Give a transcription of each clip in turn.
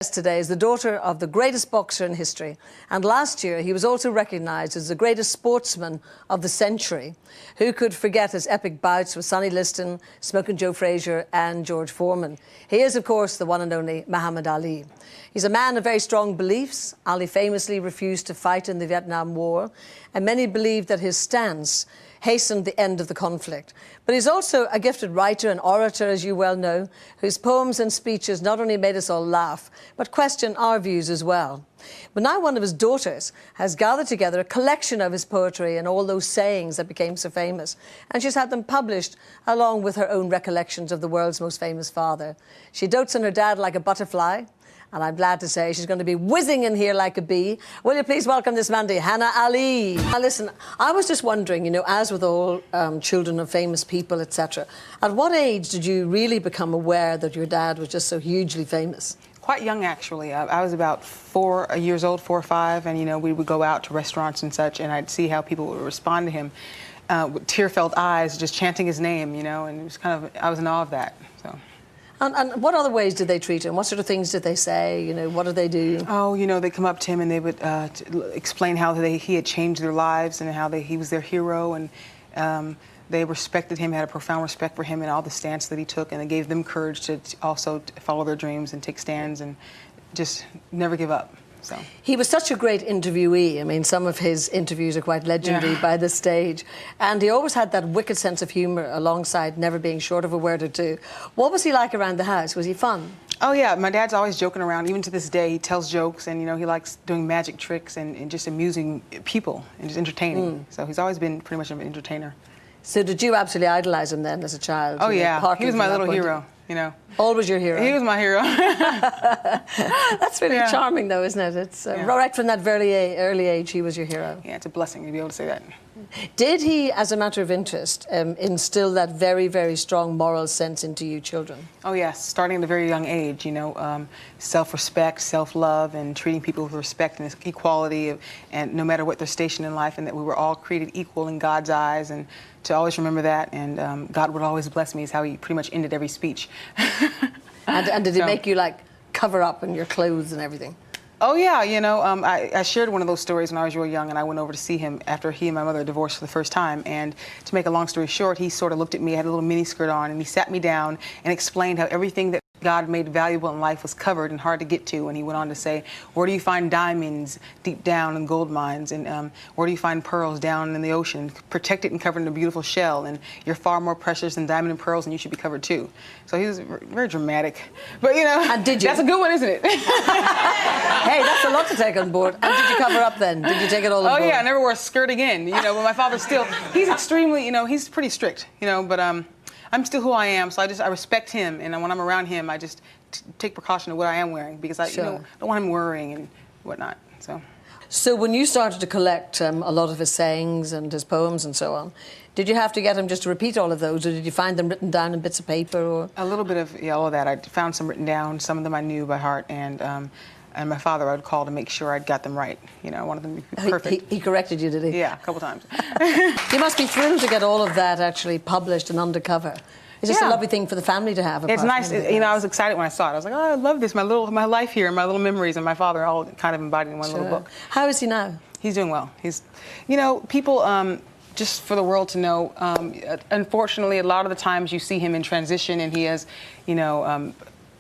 Today is the daughter of the greatest boxer in history, and last year he was also recognised as the greatest sportsman of the century. Who could forget his epic bouts with Sonny Liston, Smokin' Joe Frazier and George Foreman? He is, of course, the one and only Muhammad Ali. He's a man of very strong beliefs. Ali famously refused to fight in the Vietnam War, and many believe that his stance hastened the end of the conflict. But he's also a gifted writer and orator, as you well know, whose poems and speeches not only made us all laugh, but question our views as well. But now one of his daughters has gathered together a collection of his poetry and all those sayings that became so famous, and she's had them published along with her own recollections of the world's most famous father. She dotes on her dad like a butterfly, and I'm glad to say she's going to be whizzing in here like a bee. Will you please welcome this Monday, Hannah Ali. Now listen, I was just wondering, you know, as with all children of famous people, etc., at what age did you really become aware that your dad was just so hugely famous? Quite young, actually. I was about 4 years old, 4 or 5, and, you know, we would go out to restaurants and such, and I'd see how people would respond to him with tear-filled eyes, just chanting his name, you know, and it was kind of, I was in awe of that, so. And what other ways did they treat him? What sort of things did they say? You know, what did they do? Oh, you know, they'd come up to him and they would explain how he had changed their lives and how he was their hero, and they respected him, had a profound respect for him and all the stance that he took, and it gave them courage to also follow their dreams and take stands and just never give up. So. He was such a great interviewee. I mean, some of his interviews are quite legendary by this stage. And he always had that wicked sense of humour alongside never being short of a word or two. What was he like around the house? Was he fun? Oh, yeah. My dad's always joking around. Even to this day, he tells jokes, and, you know, he likes doing magic tricks and just amusing people and just entertaining. So he's always been pretty much an entertainer. So did you absolutely idolise him then as a child? Oh, yeah. He was my little hero. You know, always your hero. He was my hero. That's really charming, though, isn't it? It's right from that very early age, he was your hero. Yeah, it's a blessing to be able to say that. Did he, as a matter of interest, instill that very, very strong moral sense into you children? Oh, yes, starting at a very young age, you know, self-respect, self-love, and treating people with respect and equality, and no matter what their station in life, and that we were all created equal in God's eyes, and to always remember that, and God would always bless me is how he pretty much ended every speech. and did he make you, like, cover up in your clothes and everything? Oh, yeah, you know, I shared one of those stories when I was real young, and I went over to see him after he and my mother divorced for the first time. And to make a long story short, he sort of looked at me, had a little mini skirt on, and he sat me down and explained how everything that God made valuable in life was covered and hard to get to. And he went on to say, where do you find diamonds deep down in gold mines? And where do you find pearls down in the ocean? Protected and covered in a beautiful shell. And you're far more precious than diamond and pearls, and you should be covered too. So he was very dramatic. But, you know, and did you? That's a good one, isn't it? Hey, that's a lot to take on board. And did you cover up then? Did you take it all on board? Oh, yeah, I never wore a skirt again. You know, but my father still, he's extremely, you know, he's pretty strict, you know, but I'm still who I am, so I respect him, and when I'm around him, I just take precaution of what I am wearing, because I you know, don't want him worrying and whatnot. So when you started to collect a lot of his sayings and his poems and so on, did you have to get him just to repeat all of those, or did you find them written down in bits of paper? Or a little bit of all of that. I found some written down. Some of them I knew by heart, and my father I would call to make sure I'd got them right. You know, I wanted them to be perfect. He corrected you, did he? Yeah, a couple times. You must be thrilled to get all of that actually published and undercover. It's just a lovely thing for the family to have. It's nice. You know, I was excited when I saw it. I was like, oh, I love this. My life here, my little memories, and my father all kind of embodied in one little book. How is he now? He's doing well. He's, you know, people, just for the world to know, unfortunately, a lot of the times you see him in transition, and he is, you know,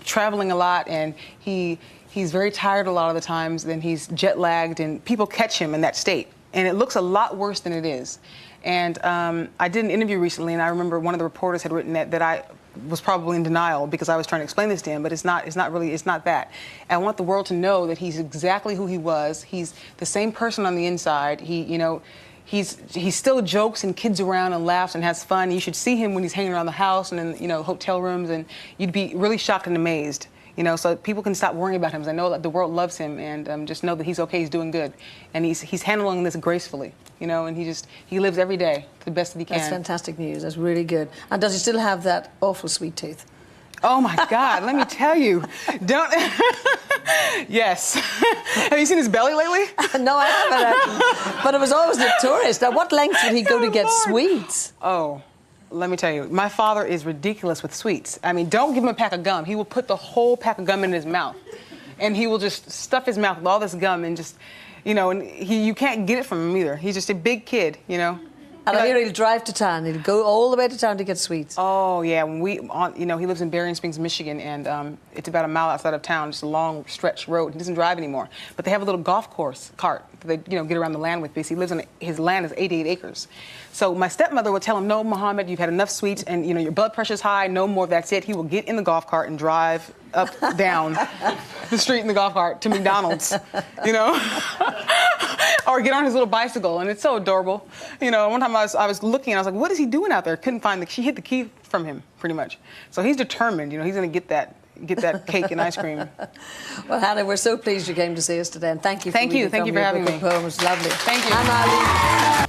traveling a lot, and he's very tired a lot of the times, then he's jet lagged, and people catch him in that state. And it looks a lot worse than it is. And I did an interview recently, and I remember one of the reporters had written that I was probably in denial because I was trying to explain this to him, but it's not that. I want the world to know that he's exactly who he was. He's the same person on the inside. You know, he still jokes and kids around and laughs and has fun. You should see him when he's hanging around the house and in, you know, hotel rooms, and you'd be really shocked and amazed. You know, so people can stop worrying about him. I know that the world loves him, and just know that he's okay, he's doing good. And he's handling this gracefully, you know, and he lives every day to the best that he can. That's fantastic news. That's really good. And does he still have that awful sweet tooth? Oh, my God, let me tell you. Don't... Yes. Have you seen his belly lately? No, I haven't actually. But it was always notorious. Now, what lengths would he go to get sweets? Oh. Let me tell you, my father is ridiculous with sweets. I mean, don't give him a pack of gum. He will put the whole pack of gum in his mouth. and he will just stuff his mouth with all this gum and just, you know, and you can't get it from him either. He's just a big kid, you know. And I hear he'll drive to town. He'll go all the way to town to get sweets. Oh yeah, you know, he lives in Berrien Springs, Michigan, and it's about a mile outside of town, just a long stretch road. He doesn't drive anymore, but they have a little golf course cart that they, you know, get around the land with. Because he lives on his land is 88 acres. So my stepmother would tell him, "No, Muhammad, you've had enough sweets, and you know your blood pressure's high. No more. That's it." He will get in the golf cart and drive up down the street in the golf cart to McDonald's, you know. Or get on his little bicycle, and it's so adorable. You know, one time I was looking, and I was like, what is he doing out there? Couldn't find she hid the key from him, pretty much. So he's determined, you know, he's going to get that cake and ice cream. Well, Hannah, we're so pleased you came to see us today, and thank you for Thank you for having me. Poem. It was lovely. Thank you. Hannah Ali.